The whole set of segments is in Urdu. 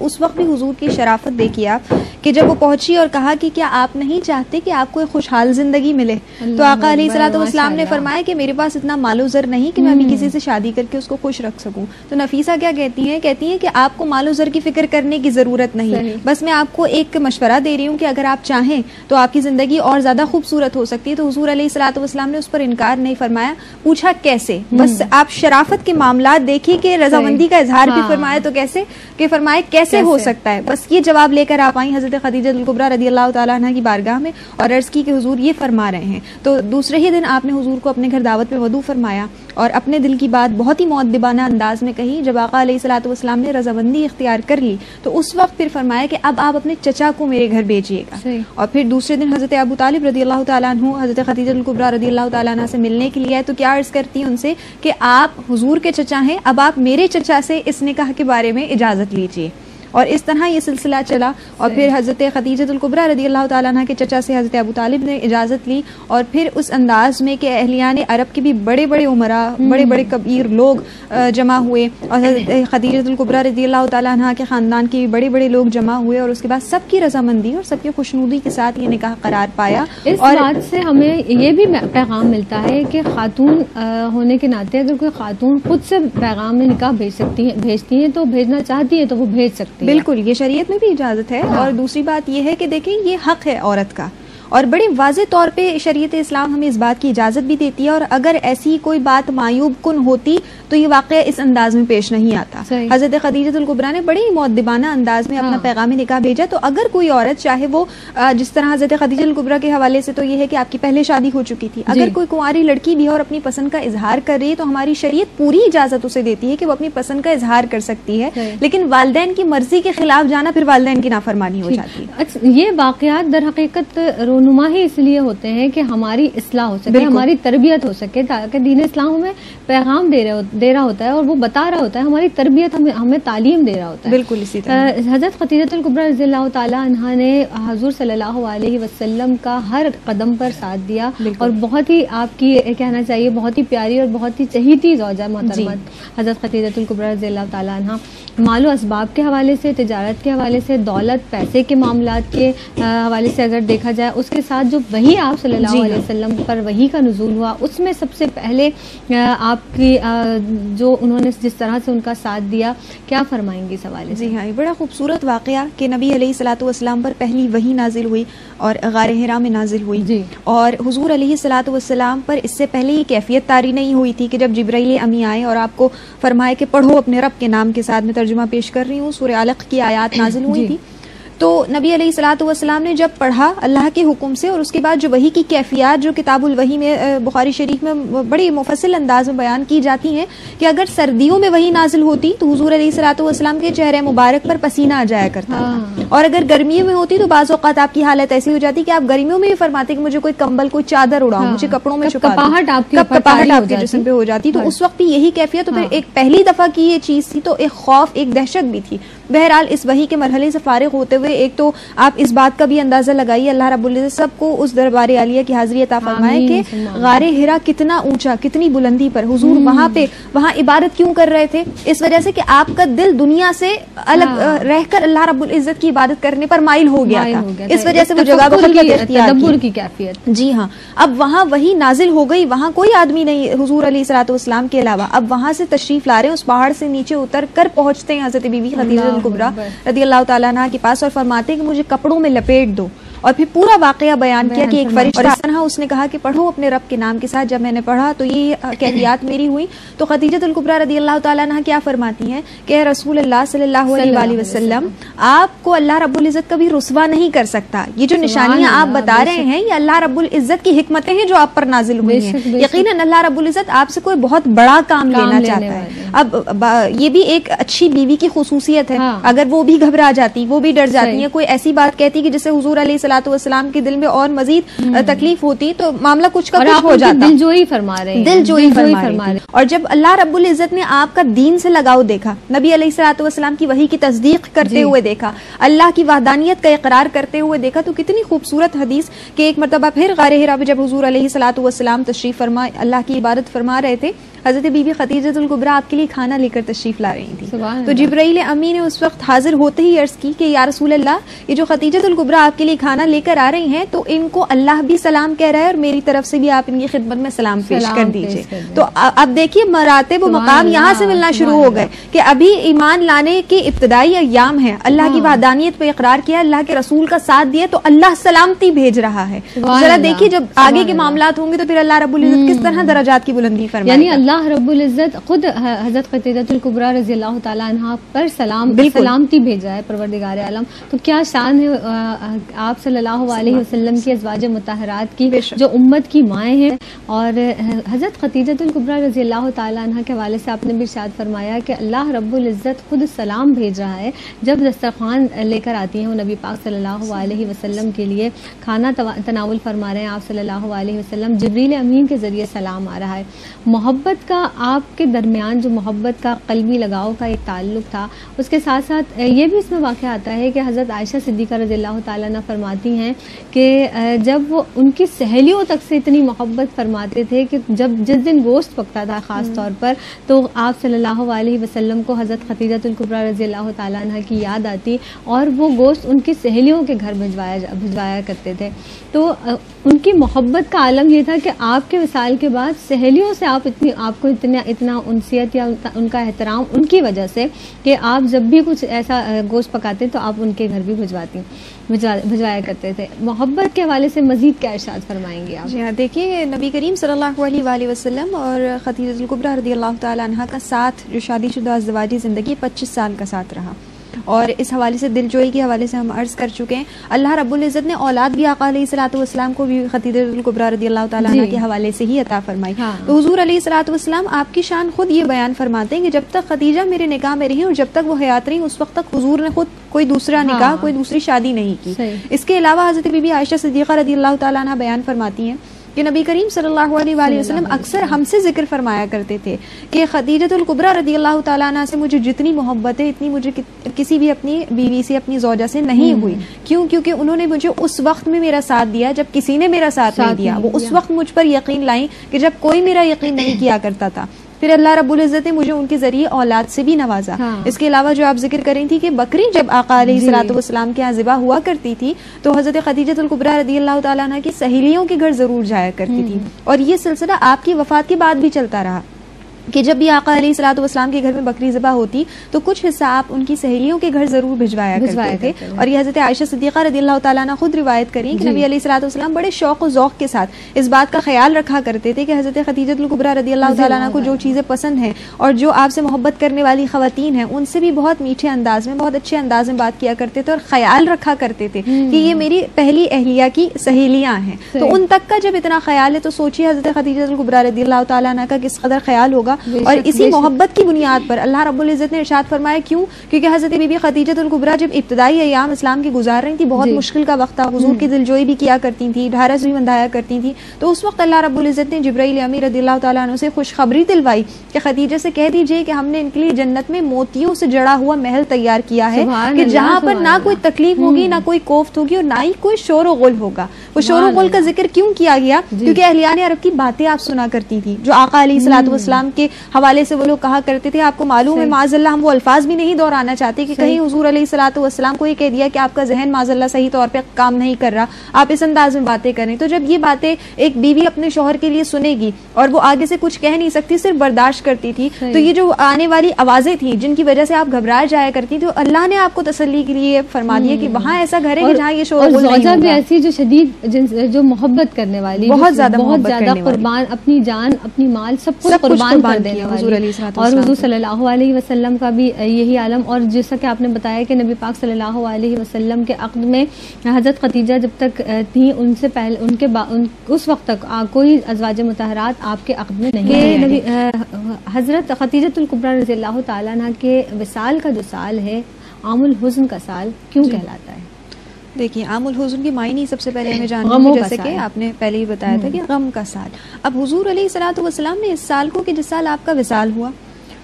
اس وقت بھی حضور کی شرافت دیکھیے آپ کہ جب وہ پہنچی اور کہا کہ کیا آپ نہیں چاہتے کہ آپ کو ایک خوشحال زندگی ملے، تو آقا علیہ الصلوۃ والسلام نے فرمایا کہ میرے پاس اتنا مال و زر نہیں کہ میں ابھی کسی سے شادی کر کے اس کو خوش رکھ سکوں. تو نفیسہ کیا کہتی ہیں کہ آپ کو مال و زر کی فکر کرنے کی ضرورت نہیں، بس میں آپ کو ایک مشورہ دے رہی ہوں کہ اگر آپ چاہیں تو آپ کی زندگی اور زیادہ خوبصورت ہو سکتی ہے. تو حضور علیہ الصلوۃ والسلام نے اس پر انکار نہیں فرمایا، پوچھا کیسے. بس آپ شرافت کے معاملات دیکھیے کہ رضامندی کا اظہار بھی فرمایا تو کیسے کہ فرمایا کیسے ہو سکتا ہے. بس یہ جواب لے کر آپ آئیں حضرت خدیجہ الکبریٰ رضی اللہ تعالیٰ عنہ کی بارگاہ میں اور عرض کی کہ حضور یہ فرما رہے ہیں. تو دوسرے ہی دن آپ نے حضور کو اپنے گھر دعوت پہ ودعو فرمایا اور اپنے دل کی بات بہت ہی مؤدبانہ انداز میں کہی. جب آقا علیہ الصلوۃ والسلام نے رضامندی اختیار کر لی تو اس وقت پھر فرمایا کہ اب آپ اپنے چچا کو میرے گھر بھیجیے گا. اور پھر دوسرے دن حضرت ابو طالب رضی اللہ تعالیٰ عنہ حضرت خدیجہ الکبریٰ رضی اللہ تعالیٰ عنہ سے ملنے کے لیے آئے. تو کیا عرض کرتی ہیں ان سے کہ آپ حضور کے چچا ہیں، اب آپ میرے چچا سے اس نکاح کے بارے میں اجازت لیجیے. اور اس طرح یہ سلسلہ چلا اور پھر حضرت خدیجہ الکبریٰ رضی اللہ تعالیٰ عنہ کے چچا سے حضرت ابو طالب نے اجازت لی. اور پھر اس انداز میں کہ اہلیان عرب کے بھی بڑے بڑے عمراء، بڑے بڑے کبیر لوگ جمع ہوئے اور حضرت خدیجہ الکبریٰ رضی اللہ تعالیٰ عنہ کے خاندان کے بھی بڑے بڑے لوگ جمع ہوئے اور اس کے بعد سب کی رضامندی اور سب کی خوشنودی کے ساتھ یہ نکاح قرار پایا. اس بات سے ہمیں یہ بھی پیغام ملتا ہے کہ خاتون ہونے کے ناطے اگر کوئی خاتون خود سے پیغام نکاح بھیجتی ہیں تو بھیجنا چاہتی ہے تو وہ بھیج سکتی ہے. بالکل، یہ شریعت میں بھی اجازت ہے. اور دوسری بات یہ ہے کہ دیکھیں یہ حق ہے عورت کا اور بڑے واضح طور پہ شریعت اسلام ہمیں اس بات کی اجازت بھی دیتی ہے. اور اگر ایسی کوئی بات معیوب کن ہوتی تو یہ واقعہ اس انداز میں پیش نہیں آتا. حضرت خدیجہ الکبریٰ نے بڑے ہی مؤدبانہ انداز میں اپنا پیغام نکاح بھیجا. تو اگر کوئی عورت چاہے وہ جس طرح حضرت خدیجہ الکبریٰ کے حوالے سے تو یہ ہے کہ آپ کی پہلے شادی ہو چکی تھی، اگر کوئی کنواری لڑکی بھی ہے اور اپنی پسند کا اظہار کر رہی ہے تو ہماری شریعت پوری اجازت اسے دیتی ہے کہ وہ اپنی پسند کا اظہار کر سکتی ہے. لیکن والدین کی مرضی کے خلاف جانا پھر والدین کی نافرمانی ہو جاتی ہے. یہ واقعات در حقیقت رونما ہی اس لیے ہوتے ہیں کہ ہماری اصلاح ہو سکے، ہماری تربیت ہو سکے، تاکہ دین اسلام ہمیں پیغام دے رہا ہوتا ہے اور وہ بتا رہا ہوتا ہے، ہماری تربیت ہمیں تعلیم دے رہا ہوتا ہے. بالکل اسی طرح حضرت خدیجہ الکبریٰ رضی اللہ تعالیٰ عنہ نے حضور صلی اللہ علیہ وسلم کا ہر قدم پر ساتھ دیا اور بہت ہی آپ کی کہنا چاہیے بہت ہی پیاری اور بہت ہی چہیتی زوجہ محترمہ حضرت خدیجہ الکبریٰ رضی اللہ تعالیٰ عنہ مال و اسباب کے حوالے سے، تجارت کے حوالے سے، دولت پیسے کے معاملات کے حوالے سے اگر دیکھا جائے، اس کے ساتھ جو وہی آپ صلی اللہ علیہ وسلم پر وہی کا نزول ہوا اس میں سب سے پہلے آپ کی جو انہوں نے جس طرح سے ان کا ساتھ دیا، کیا فرمائیں گے اس حوالے سے؟ جی ہاں، یہ بڑا خوبصورت واقعہ کہ نبی علیہ الصلوۃ والسلام پر پہلی وحی نازل ہوئی اور غار حرا میں نازل ہوئی. اور حضور علیہ الصلوۃ والسلام پر اس سے پہلے یہ کیفیت طاری نہیں ہوئی تھی کہ جب جبرائیل امی آئے اور آپ کو فرمائے کہ پڑھو اپنے رب کے نام کے ساتھ. میں ترجمہ پیش کر رہی ہوں، سورہ علق کی آیات نازل ہوئی تھی. تو نبی علیہ الصلوۃ والسلام نے جب پڑھا اللہ کے حکم سے اور اس کے بعد جو وحی کی کیفیات جو کتاب الوحی میں بخاری شریف میں بڑی مفصل انداز میں بیان کی جاتی ہیں کہ اگر سردیوں میں وحی نازل ہوتی تو حضور علیہ الصلوۃ والسلام کے چہرے مبارک پر پسینہ آ جایا کرتا تھا، اور اگر گرمیوں میں ہوتی تو بعض اوقات آپ کی حالت ایسی ہو جاتی کہ آپ گرمیوں میں بھی فرماتے کہ مجھے کوئی کمبل کوئی چادر اڑاؤ، مجھے کپڑوں میں چھپا دو، کپاہٹ آپ کے جسم پہ ہو جاتی. تو اس وقت بھی یہی کیفیت. تو پھر ایک پہلی دفعہ کی یہ چیز تھی تو ایک خوف ایک دہشت بھی تھی. بہرحال اس وحی کے مرحلے سے فارغ ہوتے ہوئے ایک تو آپ اس بات کا بھی اندازہ لگائیے اللہ رب العزت سب کو اس دربار عالیہ کی حاضری عطا فرمائے کہ غار حرا کتنا اونچا، کتنی بلندی پر حضور وہاں عبادت کیوں کر رہے تھے؟ اس وجہ سے کہ آپ کا دل دنیا سے الگ رہ کر اللہ رب العزت کی عبادت کرنے پر مائل ہو گیا تھا. اس وجہ سے وہ جگہ تدبر کی کیفیت. جی ہاں، اب وہاں وہی نازل ہو گئی، وہاں کوئی آدمی نہیں حضور علیہ الصلوۃ والسلام کے علاوہ. اب وہاں سے تشریف لا رہے ہیں، اس پہاڑ سے نیچے اتر کر پہنچتے ہیں حضرت بی بی خدیجہ الکبریٰ رضی اللہ تعالیٰ عنہ کے پاس اور فرماتے ہیں کہ مجھے کپڑوں میں لپیٹ دو. اور پھر پورا واقعہ بیان کیا کہ ایک فرشتہ اور اس طرح اس نے کہا کہ پڑھو اپنے رب کے نام کے ساتھ. جب میں نے پڑھا تو یہ کیفیات میری ہوئی. تو خدیجہ الکبریٰ رضی اللہ تعالیٰ عنہ کیا فرماتی ہیں کہ رسول اللہ صلی اللہ علیہ وآلہ وسلم آپ کو اللہ رب العزت کبھی رسوا نہیں کر سکتا. یہ جو نشانیاں آپ بتا رہے ہیں یہ اللہ رب العزت کی حکمتیں ہیں جو آپ پر نازل ہوئی ہیں. یقیناً اللہ رب العزت آپ سے کوئی بہت بڑا کام لینا چاہتا ہے. اب یہ بھی ایک اچھی بیوی کی خصوصیت ہے، اگر وہ بھی گھبرا جاتی، وہ بھی ڈر جاتی ہے، کوئی ایسی بات کہتی کہ جس سے حضور علیہ الصلوۃ والسلام کے دل میں اور مزید تکلیف ہوتی تو معاملہ کچھ کا کچھ ہو جاتا. دل جوئی فرما رہے ہیں، دل جوئی فرما رہے ہیں. اور جب اللہ رب العزت نے آپ کا دین سے لگاؤ دیکھا، نبی علیہ الصلوۃ والسلام کی وحی کی تصدیق کرتے ہوئے دیکھا، اللہ کی وحدانیت کا اقرار کرتے ہوئے دیکھا، تو کتنی خوبصورت حدیث کہ ایک مرتبہ پھر غار حرا پہ جب حضور علیہ الصلوۃ والسلام تشریف فرما اللہ کی عبادت فرما رہے تھے حضرت بی بی خدیجہ الکبریٰ آپ کے لیے کھانا لے کر تشریف لا رہی تھی. تو اللہ. جبرائیل امی نے اس وقت حاضر ہوتے ہی عرض کی کہ یا رسول اللہ یہ جو خدیجہ الکبریٰ آپ کے لیے کھانا لے کر آ رہی ہیں تو ان کو اللہ بھی سلام کہہ رہا ہے اور میری طرف سے بھی آپ ان کی خدمت میں سلام پیش کر دیجیے. تو اب دیکھیے مراتب و مقام یہاں سے ملنا شروع ہو گئے کہ ابھی ایمان لانے کے ابتدائی ایام ہیں, اللہ کی وحدانیت پہ اقرار کیا, اللہ کے رسول کا ساتھ دیا, تو اللہ سلامتی بھیج رہا ہے. ذرا دیکھیے جب آگے کے معاملات ہوں گے تو پھر اللہ رب العزت کس طرح درجات کی بلندی فرمائے گا. یعنی اللہ رب العزت خود حضرت خدیجہ الکبریٰ رضی اللہ تعالیٰ عنہا پر سلامتی بھیجا ہے پروردگار عالم. تو کیا شان ہے آپ صلی اللہ علیہ وسلم کی ازواج مطہرات کی جو امت کی مائیں ہیں. اور حضرت خدیجہ الکبریٰ رضی اللہ تعالیٰ عنہ کے حوالے سے آپ نے بھی ارشاد فرمایا کہ اللہ رب العزت خود سلام بھیج رہا ہے جب دسترخوان لے کر آتی ہیں وہ نبی پاک صلی اللہ علیہ وسلم کے لیے کھانا تناول فرما رہے ہیں آپ صلی اللہ علیہ وسلم, جبریل امین کے ذریعے سلام آ رہا ہے. محبت کا آپ کے درمیان جو محبت کا قلبی لگاؤ کا ایک تعلق تھا, اس کے ساتھ ساتھ یہ بھی اس میں واقع آتا ہے کہ حضرت عائشہ صدیقہ رضی اللہ تعالیٰ عنہ فرماتی ہیں کہ جب وہ ان کی سہیلیوں تک سے اتنی محبت فرماتے تھے کہ جس دن گوشت پکتا تھا خاص طور پر تو آپ صلی اللہ علیہ وسلم کو حضرت خدیجہ الکبریٰ رضی اللہ تعالیٰ عنہ کی یاد آتی اور وہ گوشت ان کی سہیلیوں کے گھر بھجوایا کرتے تھے. تو ان کی محبت کا عالم یہ تھا کہ آپ کے وصال کے بعد سہیلیوں سے آپ کو اتنا انسیت یا ان کا احترام ان کی وجہ سے کہ آپ جب بھی کچھ ایسا گوشت پکاتے تو آپ ان کے گھر بھی بھجوایا کرتے تھے. محبت کے حوالے سے مزید کیا ارشاد فرمائیں گے آپ؟ جی ہاں, دیکھیے نبی کریم صلی اللہ علیہ وآلہ وسلم اور خدیجہ الکبریٰ رضی اللہ تعالیٰ عنہا کا ساتھ جو شادی شدہ ازدواجی زندگی 25 سال کا ساتھ رہا, اور اس حوالے سے دل جوئی کے حوالے سے ہم عرض کر چکے ہیں. اللہ رب العزت نے اولاد بھی آقا علیہ الصلوۃ والسلام کو بھی خدیجہ الکبریٰ رضی اللہ تعالیٰ عنہ کے حوالے سے ہی عطا فرمائی. تو حضور علیہ الصلوۃ والسلام آپ کی شان خود یہ بیان فرماتے ہیں کہ جب تک خدیجہ میرے نکاح میں رہی اور جب تک وہ حیات رہی اس وقت تک حضور نے خود کوئی دوسرا نکاح کوئی دوسری شادی نہیں کی. اس کے علاوہ حضرت بی بی عائشہ صدیقہ رضی اللہ تعالیٰ عنہ بیان فرماتی ہیں کہ نبی کریم صلی اللہ علیہ وآلہ وسلم اکثر ہم سے ذکر فرمایا کرتے تھے کہ خدیجہ الکبریٰ رضی اللہ تعالیٰ عنہ سے مجھے جتنی محبت ہے اتنی مجھے کسی بھی اپنی بیوی سے اپنی زوجہ سے نہیں ہوئی. کیوں؟ کیونکہ انہوں نے مجھے اس وقت میں میرا ساتھ دیا جب کسی نے میرا ساتھ نہیں دیا. وہ اس وقت مجھ پر یقین لائیں کہ جب کوئی میرا یقین نہیں کیا کرتا تھا. پھر اللہ رب العزت نے مجھے ان کے ذریعے اولاد سے بھی نوازا. اس کے علاوہ جو آپ ذکر کریں تھی کہ بکری جب آقا علیہ الصلوۃ والسلام کے یہاں ذبح ہوا کرتی تھی تو حضرت خدیجہ الکبریٰ رضی اللہ تعالیٰ عنہ کی سہیلیوں کے گھر ضرور جایا کرتی تھی, اور یہ سلسلہ آپ کی وفات کے بعد بھی چلتا رہا کہ جب بھی آقا علیہ الصلوۃ والسلام کے گھر میں بکری ذبح ہوتی تو کچھ حصہ آپ ان کی سہیلیوں کے گھر ضرور بھجوایا کرتے تھے. اور یہ حضرت عائشہ صدیقہ رضی اللہ تعالیٰ عنہ خود روایت کریں کہ نبی علیہ الصلوۃ والسلام بڑے شوق و ذوق کے ساتھ اس بات کا خیال رکھا کرتے تھے کہ حضرت خدیجہ الکبریٰ رضی اللہ تعالیٰ عنہ کو جو چیزیں پسند ہیں اور جو آپ سے محبت کرنے والی خواتین ہیں ان سے بھی بہت میٹھے انداز میں بہت اچھے انداز میں بات کیا کرتے تھے اور خیال رکھا کرتے تھے کہ یہ میری پہلی اہلیہ کی سہیلیاں ہیں. تو ان تک کا جب اتنا خیال ہے تو سوچیے حضرت خدیجہ الکبریٰ رضی اللہ تعالیٰ عنہ کا کس قدر خیال ہوگا. اور اسی محبت کی بنیاد پر اللہ رب العزت نے ارشاد فرمایا, کیوں؟ کیونکہ حضرت بی بی خدیجہ الکبریٰ جب ابتدائی ایام اسلام کی گزار رہی تھی بہت مشکل کا وقت تھا, حضور کی دلجوئی بھی کیا کرتی تھی, ڈھارس بھی بندھایا کرتی تھی. تو اس وقت اللہ رب العزت نے جبرائیل امی رضی اللہ تعالیٰ عنہ سے خوشخبری دلوائی کہ خدیجہ سے کہہ دیجئے کہ ہم نے ان کے لیے جنت میں موتیوں سے جڑا ہوا محل تیار کیا ہے کہ جہاں پر نہ کوئی تکلیف ہوگی نہ کوئی کوفت ہوگی اور نہ ہی کوئی شور و غل ہوگا. وہ شور و غل کا ذکر کیوں کیا گیا؟ کیونکہ اہلیان عرب کی باتیں آپ سنا کرتی تھی جو آقا علیہ الصلوۃ والسلام کے حوالے سے وہ لوگ کہا کرتے تھے. آپ کو معلوم ہے معاذ اللہ ہم وہ الفاظ بھی نہیں دہرانا چاہتے کہ کہیں حضور علیہ الصلوۃ والسلام کو یہ کہہ دیا کہ آپ کا ذہن معاذ اللہ صحیح طور پہ کام نہیں کر رہا, آپ اس انداز میں باتیں کریں. تو جب یہ باتیں ایک بیوی اپنے شوہر کے لیے سنے گی اور وہ آگے سے کچھ کہہ نہیں سکتی صرف برداشت کرتی تھی, تو یہ جو آنے والی آوازیں تھیں جن کی وجہ سے آپ گھبرائے جایا کرتی تو اللہ نے آپ کو تسلی کے لیے فرما دیا کہ وہاں ایسا گھر ہے کہ جہاں یہ شور غل نہیں ہوگا. ایسی جو شدید جو محبت کرنے والی بہت زیادہ قربان, اپنی جان اپنی مال سب کچھ قربان کر دینے والی, اور حضور صلی اللہ علیہ وسلم کا بھی یہی عالم. اور جیسا کہ آپ نے بتایا کہ نبی پاک صلی اللہ علیہ وسلم کے عقد میں حضرت خدیجہ جب تک تھیں ان سے پہلے اس وقت تک کوئی ازواج مطہرات آپ کے عقد میں نہیں. حضرت خدیجہ الکبریٰ رضی اللہ تعالیٰ عنہ کے وصال کا جو سال ہے عام الحزن کا سال کیوں کہلاتا ہے؟ دیکھیے عام الحزن کی معنی سب سے پہلے ہمیں جاننا ہے, جیسے کہ آپ نے پہلے ہی بتایا تھا کہ غم کا سال. اب حضور علیہ الصلوۃ والسلام نے اس سال کو کہ جس سال آپ کا وصال ہوا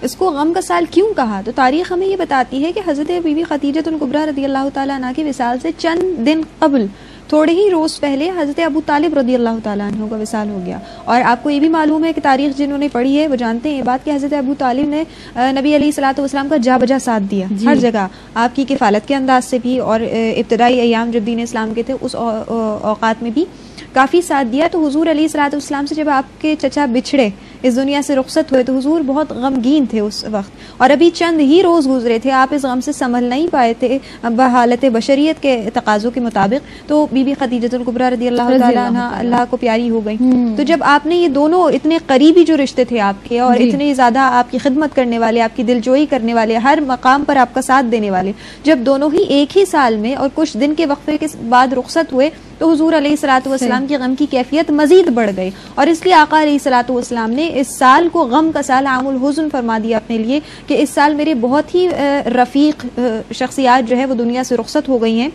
اس کو غم کا سال کیوں کہا؟ تو تاریخ ہمیں یہ بتاتی ہے کہ حضرت بی بی خدیجہ الکبریٰ رضی اللہ تعالیٰ عنہ کے وصال سے چند دن قبل تھوڑے ہی روز پہلے حضرت ابو طالب رضی اللہ تعالیٰ عنہ کا وصال ہو گیا. اور آپ کو یہ بھی معلوم ہے کہ تاریخ جنہوں نے پڑھی ہے وہ جانتے ہیں یہ بات کہ حضرت ابو طالب نے نبی علیہ الصلوۃ والسلام کا جا بجا ساتھ دیا ہر جگہ, آپ کی کفالت کے انداز سے بھی, اور ابتدائی ایام جب دین اسلام کے تھے اس اوقات میں بھی کافی ساتھ دیا. تو حضور علیہ الصلوۃ والسلام سے جب آپ کے چچا بچھڑے, اس دنیا سے رخصت ہوئے, تو حضور بہت غمگین تھے اس وقت, اور ابھی چند ہی روز گزرے تھے, آپ اس غم سے سنبھل نہیں پائے تھے بحالت بشریت کے تقاضوں کے مطابق. تو بی بی خدیجہ الکبریٰ رضی اللہ تعالیٰ عنہ اللہ کو پیاری ہو گئی. تو جب آپ نے یہ دونوں اتنے قریبی جو رشتے تھے آپ کے, اور اتنے زیادہ آپ کی خدمت کرنے والے, آپ کی دلجوئی کرنے والے, ہر مقام پر آپ کا ساتھ دینے والے, جب دونوں ہی ایک ہی سال میں اور کچھ دن کے وقفے کے بعد رخصت ہوئے, تو حضور علیہ الصلوۃ والسلام کی غم کی کیفیت مزید بڑھ گئی. اور اس لیے آقا علیہ الصلوۃ والسلام نے اس سال کو غم کا سال عام الحزن فرما دیا اپنے لیے, کہ اس سال میرے بہت ہی رفیق شخصیات جو ہے وہ دنیا سے رخصت ہو گئی ہیں.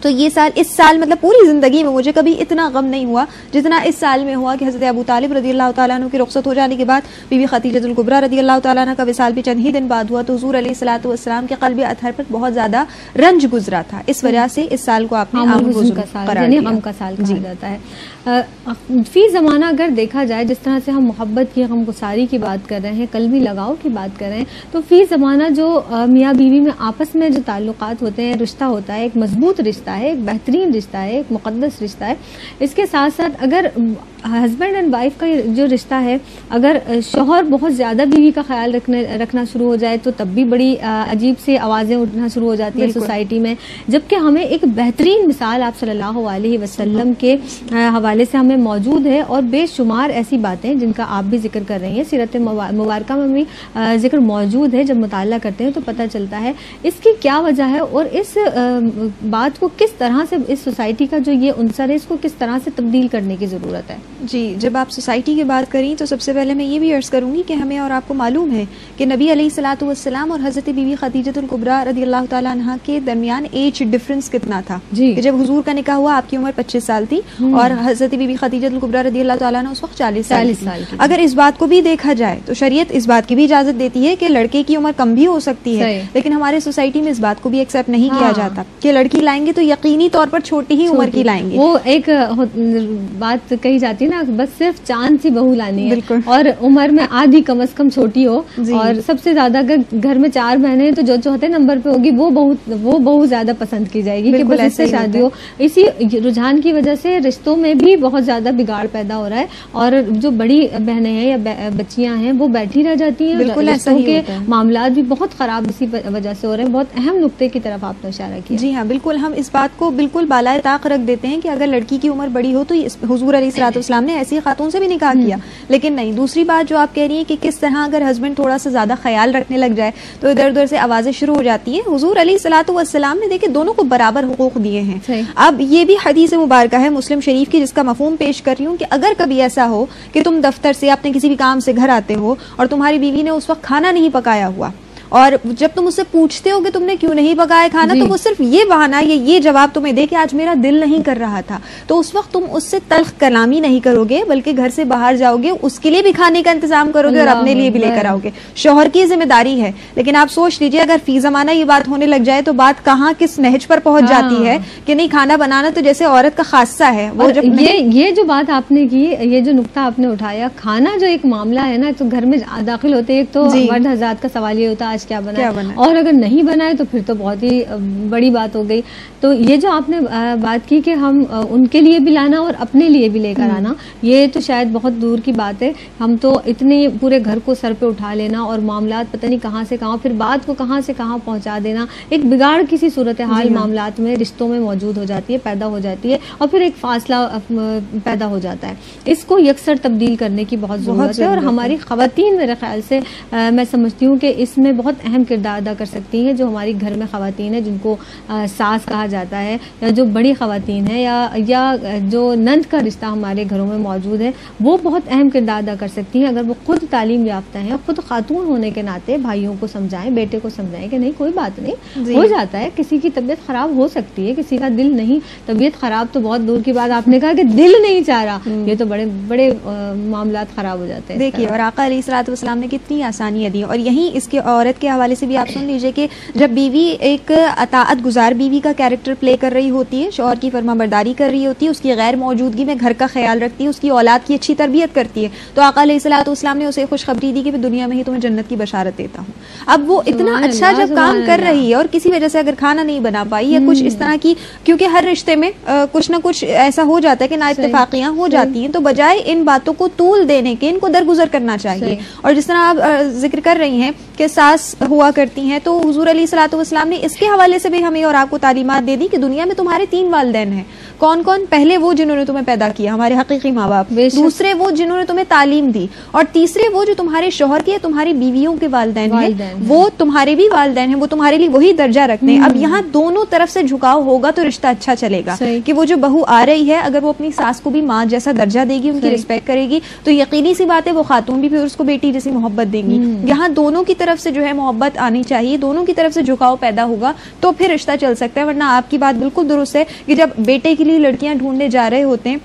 تو یہ سال, اس سال مطلب پوری زندگی میں مجھے کبھی اتنا غم نہیں ہوا جتنا اس سال میں ہوا کہ حضرت ابو طالب رضی اللہ تعالیٰ عنہ کی رخصت ہو جانے کے بعد بی بی خدیجہ الکبریٰ رضی اللہ تعالیٰ عنہ کا وصال بھی چند ہی دن بعد ہوا. تو حضور علیہ الصلوۃ والسلام کے قلب اطہر پر بہت زیادہ رنج گزرا تھا, اس وجہ سے اس سال کو آپ نے عام الحزن قرار دیا, غم کا سال کہا جاتا ہے. فی زمانہ اگر دیکھا جائے, جس طرح سے ہم محبت کی, غم گساری کی بات کر رہے ہیں, قلبی لگاؤ کی بات کر رہے ہیں, تو فی زمانہ جو میاں بیوی میں آپس میں جو تعلقات ہوتے ہیں, رشتہ ہوتا ہے, ایک مضبوط رشتہ ہے, ایک بہترین رشتہ ہے, ایک مقدس رشتہ ہے. اس کے ساتھ ساتھ اگر ہسبینڈ اینڈ وائف کا جو رشتہ ہے, اگر شوہر بہت زیادہ بیوی کا خیال رکھنا شروع ہو جائے تو تب بھی بڑی عجیب سی آوازیں اٹھنا شروع ہو جاتی ہیں سوسائٹی میں. جبکہ ہمیں ایک بہترین مثال آپ صلی اللہ علیہ وسلم کے حوالے سے ہمیں موجود ہے, اور بے شمار ایسی باتیں جن کا آپ بھی ذکر کر رہی ہیں, سیرت مبارکہ میں بھی ذکر موجود ہے. جب مطالعہ کرتے ہیں تو پتہ چلتا ہے اس کی کیا وجہ ہے, اور اس بات کو کس طرح سے, اس سوسائٹی کا جو یہ عنصر ہے, اس کو کس طرح سے تبدیل کرنے کی ضرورت ہے. جی, جب آپ سوسائٹی کی بات کریں تو سب سے پہلے میں یہ بھی عرض کروں گی کہ ہمیں اور آپ کو معلوم ہے کہ نبی علیہ الصلوۃ والسلام اور حضرت بی بی خدیجہ الکبریٰ رضی اللہ تعالیٰ عنہ کے درمیان ایج ڈفرنس کتنا تھا. کہ جب حضور کا نکاح ہوا آپ کی عمر 25 سال تھی, اور حضرت بی بی خدیجہ الکبریٰ رضی اللہ تعالیٰ عنہ اس وقت 40 سال کی. اگر اس بات کو بھی دیکھا جائے تو شریعت اس بات کی بھی اجازت دیتی ہے کہ لڑکے کی عمر کم بھی ہو سکتی ہے, لیکن ہمارے سوسائٹی میں اس بات کو بھی ایکسیپٹ نہیں کیا جاتا کہ لڑکی لائیں گے تو یقینی طور پر چھوٹی ہی عمر کی لائیں گے. وہ ایک بات کہی جاتی ہے نا, بس صرف چاند سی بہو لانی ہے, اور عمر میں آدھی کم از کم چھوٹی ہو, اور سب سے زیادہ اگر گھر میں 4 بہنیں ہیں تو جو چوتھے نمبر پہ ہوگی وہ بہت زیادہ پسند کی جائے گی کہ بس اس سے شادی ہو. اسی رجحان کی وجہ سے رشتوں میں بھی بہت زیادہ بگاڑ پیدا ہو رہا ہے, اور جو بڑی بہنیں ہیں یا بچیاں ہیں وہ بیٹھی رہ جاتی ہیں. رشتوں کے معاملات بھی بہت خراب اسی وجہ سے ہو رہے ہیں. بہت اہم نقطے کی طرف آپ نے اشارہ کیا. جی ہاں بالکل, ہم اس بات کو بالکل بالائے طاق رکھ دیتے ہیں کہ اگر لڑکی کی عمر بڑی ہو تو حضور علیہ الصلوۃ والسلام نے ایسی خاتون سے بھی نکاح کیا, لیکن نہیں. دوسری بات جو آپ کہہ رہی ہیں کہ کس طرح اگر ہسبینڈ تھوڑا سا زیادہ خیال رکھنے لگ جائے تو ادھر ادھر سے آوازیں شروع ہو جاتی ہیں. حضور علیہ الصلوۃ والسلام نے دیکھے دونوں کو برابر حقوق دیے ہیں. اب یہ بھی حدیث مبارکہ ہے مسلم شریف کی, جس کا مفہوم پیش کر رہی ہوں کہ اگر کبھی ایسا ہو کہ تم دفتر سے اپنے کسی بھی کام سے گھر آتے ہو اور تمہاری بیوی نے اس وقت کھانا نہیں پکایا ہوا, اور جب تم اس سے پوچھتے ہو کہ تم نے کیوں نہیں پکایا کھانا, تو وہ صرف یہ بہانہ یا یہ جواب تمہیں دے کہ آج میرا دل نہیں کر رہا تھا, تو اس وقت تم اس سے تلخ کلامی نہیں کرو گے, بلکہ گھر سے باہر جاؤ گے, اس کے لیے بھی کھانے کا انتظام کرو گے اور اپنے لیے بھی لے کر آؤ گے. شوہر کی ذمہ داری ہے. لیکن آپ سوچ لیجئے اگر فی زمانہ یہ بات ہونے لگ جائے تو بات کہاں کس نہج پر پہنچ جاتی ہے کہ نہیں کھانا بنانا تو جیسے عورت کا خاصہ ہے. وہ جب یہ جو بات آپ نے کی, یہ جو نقطہ آپ نے اٹھایا, کھانا جو ایک معاملہ ہے نا, تو گھر میں داخل ہوتے ایک تو مرد حضرات کا سوال یہ ہوتا آج کیا بنا, اور اگر نہیں بنائے تو پھر تو بہت ہی بڑی بات ہو گئی. تو یہ جو آپ نے بات کی کہ ہم ان کے لیے بھی لانا اور اپنے لیے بھی لے کر آنا, یہ تو شاید بہت دور کی بات ہے. ہم تو اتنے پورے گھر کو سر پہ اٹھا لینا اور معاملات پتہ نہیں کہاں سے کہاں, پھر بات کو کہاں سے کہاں پہنچا دینا, ایک بگاڑ کسی صورتحال معاملات میں رشتوں میں موجود ہو جاتی ہے, پیدا ہو جاتی ہے, اور پھر ایک فاصلہ پیدا ہو جاتا ہے. اس کو یکسر تبدیل کرنے کی بہت ضرورت ہے, اور ہماری خواتین میرے خیال سے میں سمجھتی ہوں کہ اس میں بہت اہم کردار ادا کر سکتی ہیں. جو ہماری گھر میں خواتین ہیں جن کو ساس کہا جاتا ہے, یا جو بڑی خواتین ہیں, یا جو نند کا رشتہ ہمارے گھروں میں موجود ہے, وہ بہت اہم کردار ادا کر سکتی ہیں اگر وہ خود تعلیم یافتہ ہیں, خود خاتون ہونے کے ناطے بھائیوں کو سمجھائیں, بیٹے کو سمجھائیں کہ نہیں کوئی بات نہیں, ہو جاتا ہے, کسی کی طبیعت خراب ہو سکتی ہے, کسی کا دل نہیں, طبیعت خراب تو بہت دور کی بات, آپ نے کہا کہ دل نہیں چاہ رہا, یہ تو بڑے بڑے معاملات خراب ہو جاتے ہیں. دیکھیے, اور آقا علیہ الصلوۃ والسلام نے کتنی آسانیاں دی, اور یہیں اس کے عورت کے حوالے سے بھی آپ سن لیجئے کہ جب بیوی ایک اطاعت گزار بیوی کا کیریکٹر پلے کر رہی ہوتی ہے، شوہر کی فرما برداری کر رہی ہوتی ہے، اس کی غیر موجودگی میں گھر کا خیال رکھتی ہے، اس کی اولاد کی اچھی تربیت کرتی ہے، تو آقا علیہ الصلوۃ والسلام نے اسے خوشخبری دی کہ میں دنیا میں ہی تمہیں جنت کی بشارت دیتا ہوں. اب وہ اتنا اچھا جب کام کر رہی ہے اور کسی وجہ سے اگر کھانا نہیں بنا پائی یا کچھ اس طرح کی، کیونکہ ہر رشتے میں کچھ نہ کچھ ایسا ہو جاتا ہے کہ نا اتفاقیاں ہو جاتی ہیں، تو بجائے ان باتوں کو طول دینے کے ان کو درگزر کرنا چاہیے. اور جس طرح آپ ذکر کر رہی ہیں کہ ساس ہوا کرتی ہیں، تو حضور علیہ الصلوۃ والسلام نے اس کے حوالے سے بھی ہمیں اور آپ کو تعلیمات دے دی کہ دنیا میں تمہارے 3 والدین ہیں. کون کون؟ پہلے وہ جنہوں نے تمہیں پیدا کیا، ہمارے حقیقی ماں باپ. دوسرے وہ جنہوں نے تمہیں تعلیم دی، اور تیسرے وہ جو تمہارے شوہر کے تمہاری بیویوں کے والدین ہیں، وہ تمہارے بھی والدین ہیں، وہ تمہارے لیے وہی درجہ رکھتے ہیں. اب یہاں دونوں طرف سے جھکاؤ ہوگا تو رشتہ اچھا چلے گا. کہ وہ جو بہو آ رہی ہے اگر وہ اپنی ساس کو بھی ماں جیسا درجہ دے گی، ان کی رسپیکٹ کرے گی، تو یقینی سی بات ہے وہ خاتون بھی پھر اس کو بیٹی جیسی محبت دیں گی. یہاں دونوں کی طرف سے جو ہے محبت آنی چاہیے، دونوں کی طرف سے جھکاؤ پیدا ہوگا تو پھر رشتہ چل سکتا ہے. ورنہ آپ کی بات بالکل درست ہے کہ جب بیٹے کے لیے لڑکیاں ڈھونڈنے جا رہے ہوتے ہیں،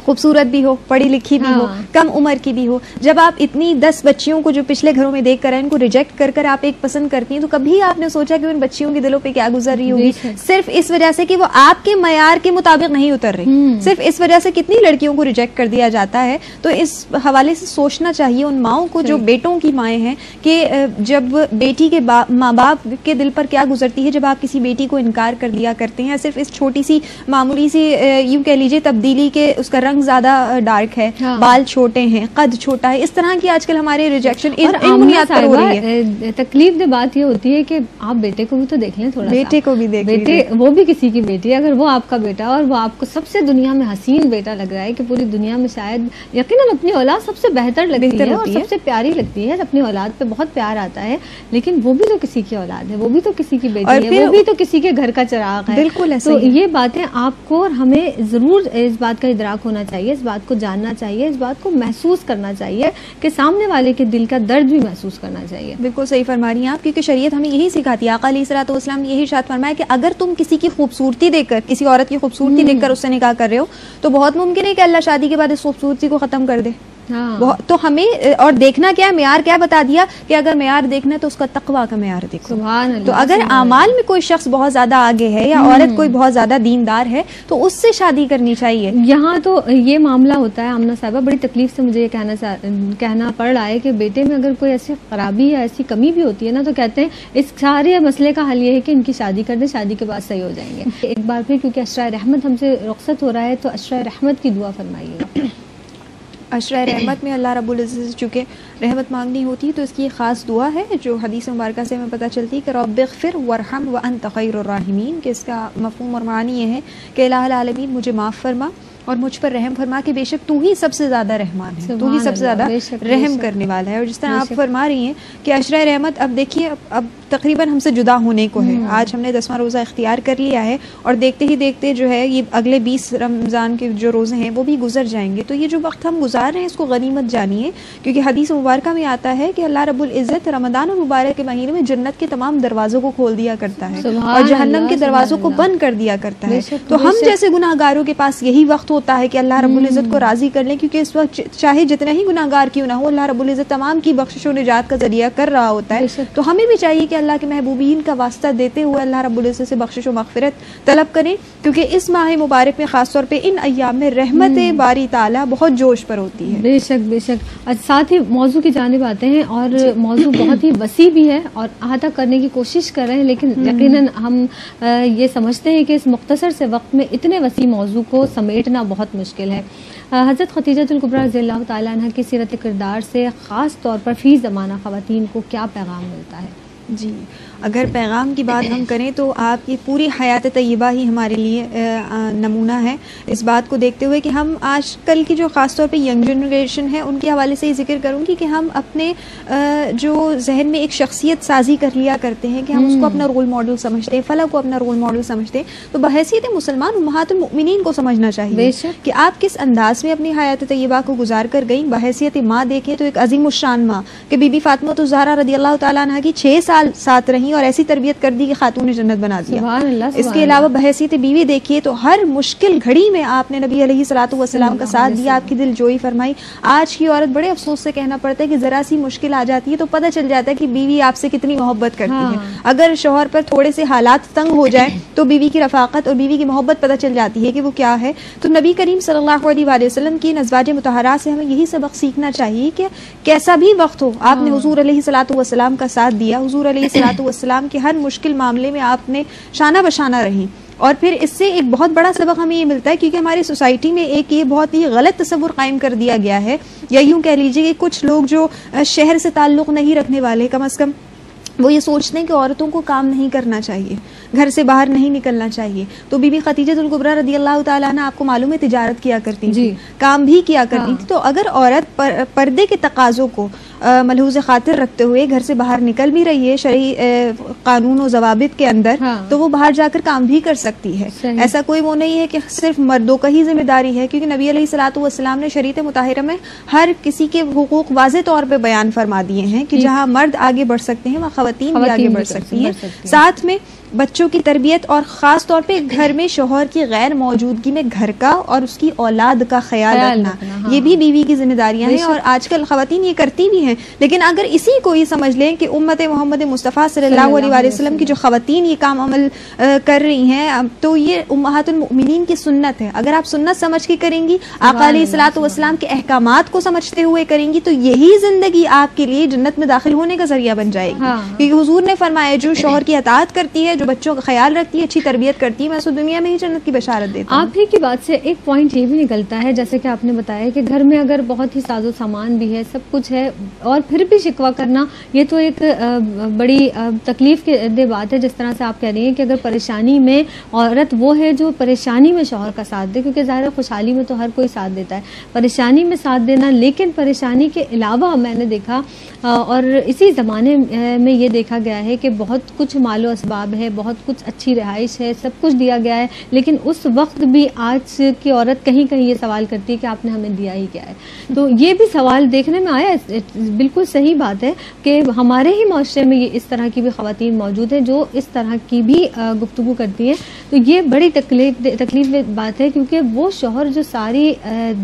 خوبصورت بھی ہو، پڑھی لکھی بھی ہو، کم عمر کی بھی ہو، جب آپ اتنی 10 بچیوں کو جو پچھلے گھروں میں دیکھ کر ہیں ان کو ریجیکٹ کر کر آپ ایک پسند کرتی ہیں، تو کبھی آپ نے سوچا کہ ان بچیوں کے دلوں پہ کیا گزر رہی ہوگی؟ صرف اس وجہ سے کہ وہ آپ کے معیار کے مطابق نہیں اتر رہی، صرف اس وجہ سے کتنی لڑکیوں کو ریجیکٹ کر دیا جاتا ہے. تو اس حوالے سے سوچنا چاہیے ان ماؤں کو جو بیٹوں کی مائیں ہیں کہ جب بیٹی کے ماں باپ کے دل پر کیا گزرتی ہے جب آپ کسی بیٹی کو انکار کر دیا کرتے ہیں. صرف اس چھوٹی سی معمولی سی یوں کہہ لیجیے تبدیلی کے اس کا رنگ زیادہ ڈارک ہے، بال چھوٹے ہیں، قد چھوٹا ہے، اس طرح کی آج کل ہمارے ریجیکشن ان بنیاد پر ہو رہی ہے. تکلیف دہ بات یہ ہوتی ہے کہ آپ بیٹے کو بھی تو دیکھ لیں، تھوڑا بیٹے کو بھی دیکھ بیٹے وہ بھی کسی کی بیٹی ہے. اگر وہ آپ کا بیٹا اور وہ آپ کو سب سے دنیا میں حسین بیٹا لگ رہا ہے کہ پوری دنیا میں شاید یقیناً اپنی اولاد سب سے بہتر لگتی ہے اور سب سے پیاری لگتی ہے، اپنی اولاد پہ بہت پیار آتا ہے، لیکن وہ بھی تو کسی کی اولاد ہے، وہ بھی تو کسی کی بیٹی ہے، وہ بھی تو کسی کے گھر کا چراغ ہے. بالکل ایسا. تو یہ باتیں آپ کو اور ہمیں ضرور اس بات کا ادراک ہونا چاہیے، اس بات کو جاننا چاہیے، اس بات کو محسوس کرنا چاہیے کہ سامنے والے کے دل کا درد بھی محسوس کرنا چاہیے. بالکل صحیح فرما رہی ہیں آپ، کیونکہ شریعت ہمیں یہی سکھاتی ہے. آقا علیہ الصلوۃ والسلام نے یہی ارشاد فرمایا کہ اگر تم کسی کی خوبصورتی دیکھ کر، کسی عورت کی خوبصورتی دیکھ کر اس سے نکاح کر رہے ہو تو بہت ممکن ہے کہ اللہ شادی کے بعد اس خوبصورتی کو ختم کر دے. تو ہمیں اور دیکھنا کیا ہے، معیار کیا بتا دیا کہ اگر معیار دیکھنا ہے تو اس کا تقویٰ کا معیار دیکھو. تو اگر اعمال میں کوئی شخص بہت زیادہ آگے ہے یا عورت کوئی بہت زیادہ دیندار ہے تو اس سے شادی کرنی چاہیے. یہاں تو یہ معاملہ ہوتا ہے آمنہ صاحبہ، بڑی تکلیف سے مجھے یہ کہنا پڑ رہا ہے کہ بیٹے میں اگر کوئی ایسی خرابی یا ایسی کمی بھی ہوتی ہے نا، تو کہتے ہیں اس سارے مسئلے کا حل یہ ہے کہ ان کی شادی کر دیں، شادی کے بعد صحیح ہو جائیں گے. ایک بار پھر کیونکہ عشرہ رحمت ہم سے رخصت ہو رہا ہے تو عشرہ رحمت کی دعا فرمائیے گا. عشرہ رحمت میں اللہ رب العزت سے چونکہ رحمت مانگنی ہوتی ہے تو اس کی خاص دعا ہے جو حدیث مبارکہ سے ہمیں پتہ چلتی ہے کہ رب اغفر وارحم وانت خیر الراحمین، کہ اس کا مفہوم اور معنی یہ ہے کہ الہ العالمین مجھے معاف فرما اور مجھ پر رحم فرما کہ بے شک تو ہی سب سے زیادہ رحمان ہے، تو ہی سب سے زیادہ رحم کرنے والا ہے. اور جس طرح آپ فرما رہی ہیں کہ عشرہ رحمت اب دیکھیے اب تقریباً ہم سے جدا ہونے کو ہے. آج ہم نے 10واں روزہ اختیار کر لیا ہے اور دیکھتے ہی دیکھتے جو ہے یہ اگلے 20 رمضان کے جو روزے ہیں وہ بھی گزر جائیں گے. تو یہ جو وقت ہم گزار رہے ہیں اس کو غنیمت جانیے، کیونکہ حدیث مبارکہ میں آتا ہے کہ اللہ رب العزت رمضان المبارک کے مہینے میں جنت کے تمام دروازوں کو کھول دیا کرتا ہے اور جہنم کے دروازوں کو بند کر دیا کرتا ہے. تو ہم جیسے گناہ گاروں کے پاس یہی وقت ہوتا ہے کہ اللہ رب العزت کو راضی کر لیں، کیونکہ اس وقت چاہے جتنا ہی گناہ گار کیوں نہ ہو اللہ رب العزت تمام کی بخشش و نجات کا ذریعہ کر رہا ہوتا ہے. تو ہمیں بھی چاہیے کہ اللہ کے محبوبین کا واسطہ دیتے ہوئے اللہ رب العزت سے بخشش و مغفرت طلب کریں، کیونکہ اس ماہ مبارک میں خاص طور پہ ان ایام میں رحمت باری تعالیٰ بہت جوش پر ہوتی ہے. بے شک بے شک. ساتھ ہی موضوع کی جانب آتے ہیں اور موضوع بہت ہی وسیع بھی ہے اور احاطہ کرنے کی کوشش کر رہے ہیں، لیکن یقیناً ہم یہ سمجھتے ہیں کہ اس مختصر سے وقت میں اتنے وسیع موضوع کو سمیٹنا بہت مشکل ہے. حضرت خدیجہ الکبریٰ رضی اللہ تعالیٰ عنہ کی سیرت کردار سے خاص طور پر فی زمانہ خواتین کو کیا پیغام ملتا ہے؟ جی اگر پیغام کی بات ہم کریں تو آپ کی پوری حیات طیبہ ہی ہمارے لیے نمونہ ہے، اس بات کو دیکھتے ہوئے کہ ہم آج کل کی جو خاص طور پہ ینگ جنریشن ہے ان کے حوالے سے یہ ذکر کروں گی کہ ہم اپنے جو ذہن میں ایک شخصیت سازی کر لیا کرتے ہیں کہ ہم اس کو اپنا رول ماڈل سمجھتے ہیں، فلاں کو اپنا رول ماڈل سمجھتے ہیں. تو بحیثیت مسلمان امہات المؤمنین کو سمجھنا چاہیے کہ آپ کس انداز میں اپنی حیات طیبہ کو گزار کر گئیں. بحیثیت ماں دیکھیں تو ایک عظیم الشان ماں کہ بی بی فاطمہ الزہرا رضی اللہ تعالیٰ عنہ کی 6 سال ساتھ رہی فرمائی اور ایسی تربیت کر دی کہ خاتون جنت بنا دیا. سبحان اللہ. اس کے علاوہ بحیثیت بیوی دیکھیے تو ہر مشکل گھڑی میں آپ نے نبی علیہ الصلوۃ والسلام کا ساتھ دیا, آپ کی دل جوئی فرمائی. آج کی عورت بڑے افسوس سے کہنا پڑتا ہے کہ ذرا سی مشکل آ جاتی ہے تو پتہ چل جاتا ہے کہ بیوی آپ سے کتنی محبت کرتی ہے. اگر شوہر پر تھوڑے سے حالات تنگ ہو جائے تو بیوی کی رفاقت اور بیوی کی محبت پتہ چل جاتی ہے کہ وہ کیا ہے. تو نبی کریم صلی اللہ علیہ وآلہ وسلم کی ازواج مطہرات سے ہمیں یہی سبق سیکھنا چاہیے کہ کیسا بھی وقت ہو آپ نے حضور علیہ الصلوۃ والسلام کا ساتھ دیا. حضور علیہ الصلوۃ والسلام کے ہر مشکل معاملے میں آپ نے شانہ بشانہ رہیں. اور پھر اس سے ایک بہت بڑا سبق ہمیں یہ ملتا ہے کیونکہ ہماری سوسائٹی میں ایک یہ بہت ہی غلط تصور قائم کر دیا گیا ہے, یا یوں کہہ لیجیے کہ کچھ لوگ جو شہر سے تعلق نہیں رکھنے والے, کم از کم وہ یہ سوچتے ہیں کہ عورتوں کو کام نہیں کرنا چاہیے, گھر سے باہر نہیں نکلنا چاہیے. تو بی بی خدیجہ الکبریٰ رضی اللہ تعالیٰ عنہ آپ کو معلوم ہے تجارت کیا کرتی تھی, کام بھی کیا کرتی تھی. تو اگر عورت پردے کے تقاضوں کو ملحوظ خاطر رکھتے ہوئے گھر سے باہر نکل بھی رہی ہے شرعی قانون و ضوابط کے اندر, تو وہ باہر جا کر کام بھی کر سکتی ہے. ایسا کوئی وہ نہیں ہے کہ صرف مردوں کا ہی ذمہ داری ہے, کیونکہ نبی علیہ الصلوۃ والسلام نے شریعت مطہرہ میں ہر کسی کے حقوق واضح طور پہ بیان فرما دیے ہیں کہ جہاں مرد آگے بڑھ سکتے ہیں وہاں خواتین بھی آگے بڑھ سکتی ہیں. ساتھ میں بچوں کی تربیت اور خاص طور پہ گھر میں شوہر کی غیر موجودگی میں گھر کا اور اس کی اولاد کا خیال رکھنا, یہ بھی بیوی کی ذمہ داریاں ہیں. اور آج کل خواتین یہ کرتی بھی ہیں, لیکن اگر اسی کو یہ سمجھ لیں کہ امت محمد مصطفیٰ صلی اللہ علیہ وآلہ وسلم کی جو خواتین یہ کام عمل کر رہی ہیں تو یہ امہات المؤمنین کی سنت ہے. اگر آپ سنت سمجھ کے کریں گی, آقا علیہ الصلوۃ والسلام کے احکامات کو سمجھتے ہوئے کریں گی, تو یہی زندگی آپ کے لیے جنت میں داخل ہونے کا ذریعہ بن جائے گی. کیونکہ حضور نے فرمایا جو شوہر کی اطاعت کرتی ہے, جو بچوں کا خیال رکھتی ہے, اچھی تربیت کرتی ہے, میں اس دنیا میں ہی جنت کی بشارت دیتا ہوں. آپ ہی کی بات سے ایک پوائنٹ یہ بھی نکلتا ہے, جیسے کہ آپ نے بتایا کہ گھر میں اگر بہت ہی ساز و سامان بھی ہے, سب کچھ ہے, اور پھر بھی شکوہ کرنا یہ تو ایک بڑی تکلیف کی دہ بات ہے. جس طرح سے آپ کہہ رہی ہیں کہ اگر پریشانی میں عورت وہ ہے جو پریشانی میں شوہر کا ساتھ دے, کیونکہ ظاہر خوشحالی میں تو ہر کوئی ساتھ دیتا ہے, پریشانی میں ساتھ دینا, لیکن پریشانی کے علاوہ میں نے دیکھا اور اسی زمانے میں یہ دیکھا گیا ہے کہ بہت کچھ مال و اسباب ہے, بہت کچھ اچھی رہائش ہے, سب کچھ دیا گیا ہے, لیکن اس وقت بھی آج کی عورت کہیں کہیں یہ سوال کرتی ہے کہ آپ نے ہمیں دیا ہی کیا ہے. تو یہ بھی سوال دیکھنے میں آیا. بالکل صحیح بات ہے کہ ہمارے ہی معاشرے میں یہ اس طرح کی بھی خواتین موجود ہیں جو اس طرح کی بھی گفتگو کرتی ہیں. تو یہ بڑی تکلیف بات ہے, کیونکہ وہ شوہر جو ساری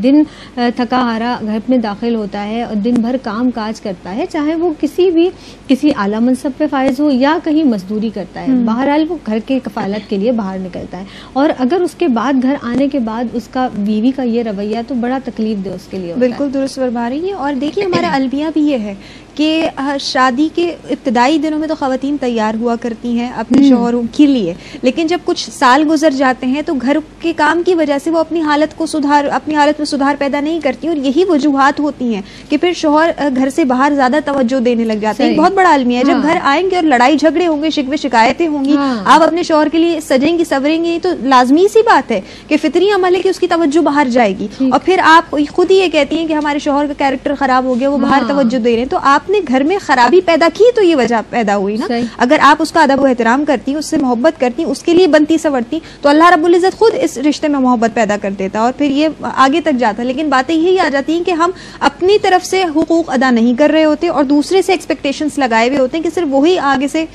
دن تھکا ہارا گھر میں داخل ہوتا ہے اور دن بھر کام کاج کرتا ہے, چاہے وہ کسی اعلیٰ منصب پہ فائز ہو یا کہیں مزدوری کرتا ہے, بہرحال وہ گھر کے کفالت کے لیے باہر نکلتا ہے, اور اگر اس کے بعد گھر آنے کے بعد اس کا بیوی کا یہ رویہ تو بڑا تکلیف دہ اس کے لیے. بالکل درست فرما رہی ہے. اور دیکھیے ہمارا المیہ بھی یہ ہے کہ شادی کے ابتدائی دنوں میں تو خواتین تیار ہوا کرتی ہیں اپنے شوہروں کے لیے, لیکن جب کچھ سال گزر جاتے ہیں تو گھر کے کام کی وجہ سے وہ اپنی حالت میں سدھار پیدا نہیں کرتی, اور یہی وجوہات ہوتی ہیں کہ پھر شوہر گھر سے باہر زیادہ توجہ دینے لگ جاتے ہیں. بہت بڑا المیہ ہے. جب گھر آئیں گے اور لڑائی جھگڑے ہوں گے, شکوے شکایتیں ہوں گی, آپ اپنے شوہر کے لیے سجیں گی سوریں گی, تو لازمی سی بات ہے کہ فطری عمل ہے کہ اس کی توجہ باہر جائے گی. اور پھر آپ خود ہی یہ کہتی ہیں کہ ہمارے شوہر کا کیریکٹر خراب ہو گیا, وہ باہر توجہ دے رہے ہیں, تو آپ نے گھر میں خرابی پیدا کی تو یہ وجہ پیدا ہوئی نا. اگر آپ اس کا ادب و احترام کرتی, اس سے محبت کرتی, اس کے لیے بنتی سورتی, تو اللہ رب العزت خود اس رشتے میں محبت پیدا کر دیتا اور پھر یہ آگے تک جاتا. لیکن باتیں یہی آ جاتی ہیں کہ ہم اپنی طرف سے حقوق ادا نہیں کر رہے ہوتے اور دوسرے سے ایکسپیکٹیشنز لگائے ہوئے ہوتے ہیں کہ صرف وہی آگے سے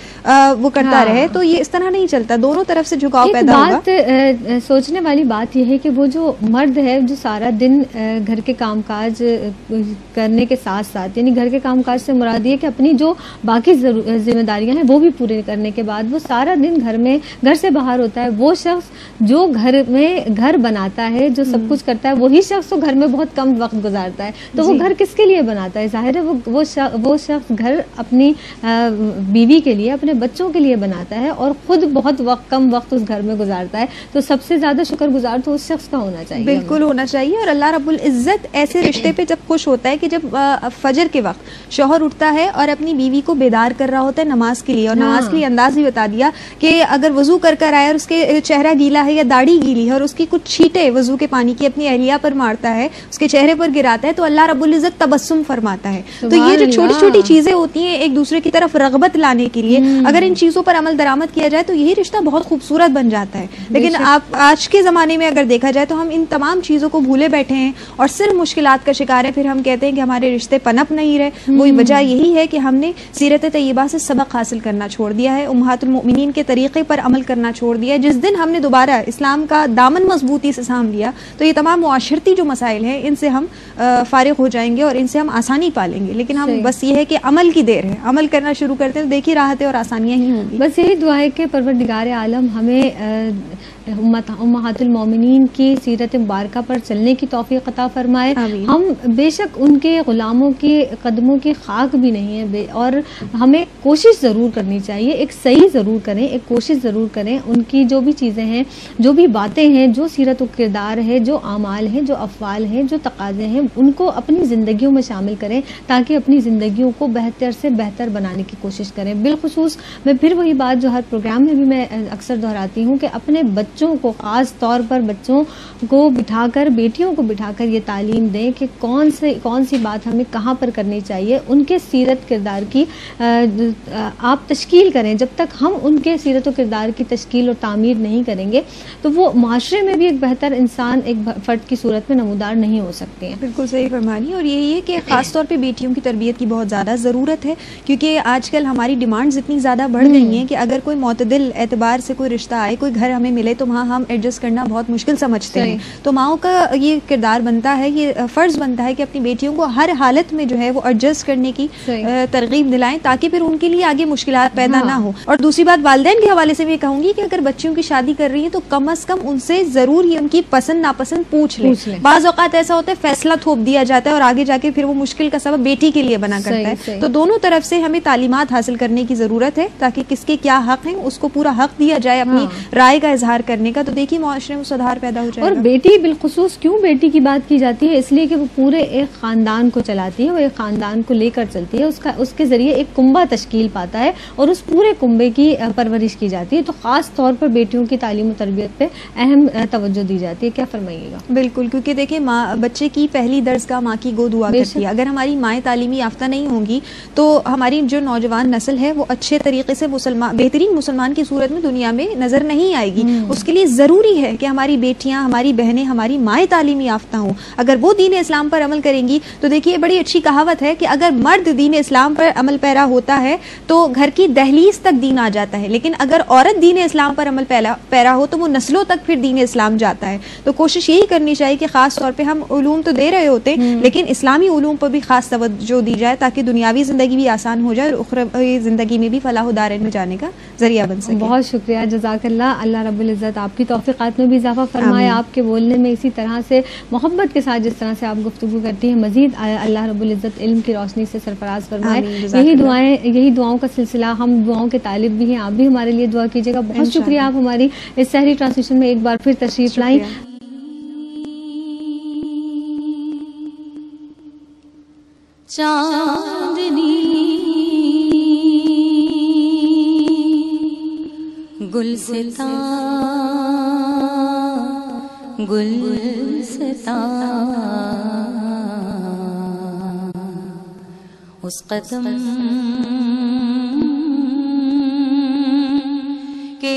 وہ کرتا رہے, تو یہ اس طرح نہیں چلتا. دونوں طرف سے جھکاؤ پیدا ہوگا. سوچنے والی بات یہ ہے کہ وہ جو مرد ہے جو سارا دن گھر کے کام کاج کرنے کے ساتھ ساتھ, یعنی گھر کے کام کاج سے مراد یہ کہ اپنی جو باقی ذمہ داریاں ہیں وہ بھی پورے کرنے کے بعد وہ سارا دن گھر سے باہر ہوتا ہے, وہ شخص جو گھر میں گھر بناتا ہے, جو سب کچھ کرتا ہے, وہی شخص تو گھر میں بہت کم وقت گزارتا ہے. تو وہ گھر کس کے لیے بناتا ہے؟ ظاہر ہے وہ شخص گھر اپنی بیوی کے لیے, اپنے بچوں کے لیے بناتا ہے, اور خود بہت کم وقت اس گھر میں گزارتا ہے. تو سب سے زیادہ شکر گزار تو اس شخص کا ہونا چاہیے. بالکل ہونا چاہیے. اور اللہ رب العزت ایسے رشتے پہ جب خوش ہوتا ہے کہ جب فجر کے وقت شوہر اٹھتا ہے اور اپنی بیوی کو بیدار کر رہا ہوتا ہے نماز کے لیے, اور نماز کے لیے انداز بھی بتا دیا کہ اگر وضو کر آئے اور اس کے چہرہ گیلا ہے یا داڑھی گیلی ہے اور اس کی کچھ چھینٹیں وضو کے پانی کی اپنی اہلیہ پر مارتا ہے, اس کے چہرے پر گراتا ہے, تو اللہ رب العزت تبسم فرماتا ہے. تو یہ جو چھوٹی چھوٹی چیزیں ہوتی ہیں ایک دوسرے کی طرف رغبت لانے کے لیے, اگر ان چیزوں پر عمل درآمد کیا جائے تو یہی رشتہ بہت خوبصورت بن جاتا ہے. لیکن آپ آج کے زمانے میں اگر دیکھا جائے تو ہم ان تمام چیزوں کو بھولے بیٹھے ہیں اور صرف مشکلات کا شکار ہے. پھر ہم کہتے ہیں کہ ہمارے رشتے پنپ نہیں رہے, وہی وجہ یہی ہے کہ ہم نے سیرت طیبہ سے سبق حاصل کرنا چھوڑ دیا ہے، امہات المؤمنین کے طریقے پر عمل کرنا چھوڑ دیا ہے. جس دن ہم نے دوبارہ اسلام کا دامن مضبوطی سے تھام لیا تو یہ تمام معاشرتی جو مسائل ہیں ان سے ہم فارغ ہو جائیں گے اور ان سے ہم آسانی پالیں گے. لیکن ہم بس یہ ہے کہ عمل کی دیر ہے، عمل کرنا شروع کرتے ہیں تو دیکھیے راحتیں اور آسانیاں ہی ہوں گی. بس یہی دعا ہے کہ پروردگار عالم ہمیں امہات المومنین کی سیرت مبارکہ پر چلنے کی توفیق عطا فرمائے. ہم بے شک ان کے غلاموں کے قدموں کی خاک بھی نہیں ہیں، اور ہمیں کوشش ضرور کرنی چاہیے، ایک صحیح ضرور کریں، ایک کوشش ضرور کریں. ان کی جو بھی چیزیں ہیں، جو بھی باتیں ہیں، جو سیرت و کردار ہے، جو اعمال ہیں، جو افعال ہیں، جو تقاضے ہیں، ان کو اپنی زندگیوں میں شامل کریں تاکہ اپنی زندگیوں کو بہتر سے بہتر بنانے کی کوشش کریں. بالخصوص میں پھر وہی بات جو ہر پروگرام میں بھی میں اکثر دہراتی ہوں کہ اپنے بچوں کو، خاص طور پر بچوں کو بٹھا کر، بیٹیوں کو بٹھا کر یہ تعلیم دیں کہ کون سی بات ہمیں کہاں پر کرنی چاہیے. ان کے سیرت کردار کی آپ تشکیل کریں. جب تک ہم ان کے سیرت و کردار کی تشکیل اور تعمیر نہیں کریں گے تو وہ معاشرے میں بھی ایک بہتر انسان، ایک فرد کی صورت میں نمودار نہیں ہو سکتے ہیں. بالکل صحیح فرمانی. اور یہی ہے کہ خاص طور پہ بیٹیوں کی تربیت کی بہت زیادہ ضرورت ہے، کیونکہ آج کل ہماری ڈیمانڈز اتنی زیادہ بڑھ گئی ہیں کہ اگر کوئی معتدل اعتبار سے کوئی رشتہ آئے، کوئی گھر ہمیں ملے تو وہاں ہم ایڈجسٹ کرنا بہت مشکل سمجھتے ہیں. تو ماؤں کا یہ کردار بنتا ہے، یہ فرض بنتا ہے کہ اپنی بیٹیوں کو ہر حالت میں جو ہے وہ ایڈجسٹ کرنے کی ترغیب دلائیں تاکہ پھر ان کے لیے آگے مشکلات پیدا نہ ہو. اور دوسری بات والدین کے حوالے سے بھی کہوں گی کہ اگر بچیوں کی شادی کر رہی ہیں تو کم از کم ان سے ضرور ہی ان کی پسند ناپسند پوچھ لیں. بعض اوقات ایسا ہوتا ہے فیصلہ تھوپ دیا جاتا ہے اور آگے جا کے پھر وہ مشکل کا سبب بیٹی کے لیے بنا کرتا ہے. تو دونوں طرف سے ہمیں تعلیمات حاصل کرنے کی ضرورت ہے تاکہ کس کے کیا حق ہیں اس کو پورا حق دیا جائے اپنی رائے کا اظہار کرنے کا. تو دیکھیے معاشرے میں سدھار پیدا ہو جائے گا. اور بیٹی بالخصوص کیوں بیٹی کی بات کی جاتی ہے؟ اس لیے کہ وہ پورے ایک خاندان کو چلاتی ہے، وہ ایک خاندان کو لے کر چلتی ہے، اس کے ذریعے ایک کنبہ تشکیل پاتا ہے اور اس پورے کنبے کی پرورش کی جاتی ہے. تو خاص طور پر بیٹیوں کی تعلیم و تربیت پہ اہم توجہ دی جاتی ہے. کیا فرمائیے گا؟ بالکل، کیونکہ دیکھیں بچے کی پہلی درسگاہ ماں کی گود ہوا کرتی ہے. اگر ہماری مائیں تعلیمی یافتہ نہیں ہوں گی تو ہماری جو نوجوان نسل ہے وہ اچھے طریقے سے بہترین مسلمان کی صورت میں دنیا میں نظر نہیں آئے گی. اس کے لیے ضروری ہے کہ ہماری بیٹیاں، ہماری بہنیں، ہماری مائیں تعلیمی یافتہ ہوں. اگر وہ دین اسلام پر عمل کریں گی تو دیکھیے بڑی اچھی کہاوت ہے کہ اگر مرد دین اسلام پر عمل پیرا ہوتا ہے تو گھر کی دہلیز تک دین آ جاتا ہے، لیکن اگر عورت دین اسلام پر عمل پیرا ہو تو وہ نسلوں تک پھر دین اسلام جاتا ہے. تو کوشش یہی کرنی چاہیے کہ خاص طور پہ ہم علوم تو دے رہے ہوتے ہیں لیکن اسلامی علوم پر بھی خاص توجہ دی جائے تاکہ دنیاوی زندگی بھی آسان ہو جائے اور اخروی زندگی میں بھی فلاح و دارین میں جانے کا ذریعہ بن سکے. بہت شکریہ، جزاک اللہ. اللہ رب العزت آپ کی توفیقات میں بھی اضافہ فرمائے. آپ کے بولنے میں اسی طرح سے محبت کے ساتھ جس طرح سے آپ گفتگو کرتی ہیں مزید اللہ رب العزت علم کی روشنی سے سرفراز فرمائے. یہی دعاؤں کا سلسلہ، ہم دعاؤں کے طالب بھی ہیں، آپ بھی ہمارے لیے دعا کیجیے گا. بہت شکریہ، آپ ہماری اس سحری ٹرانسمیشن میں ایک بار پھر تشریف لائیں. چاندنی گلستاں اس قدم کے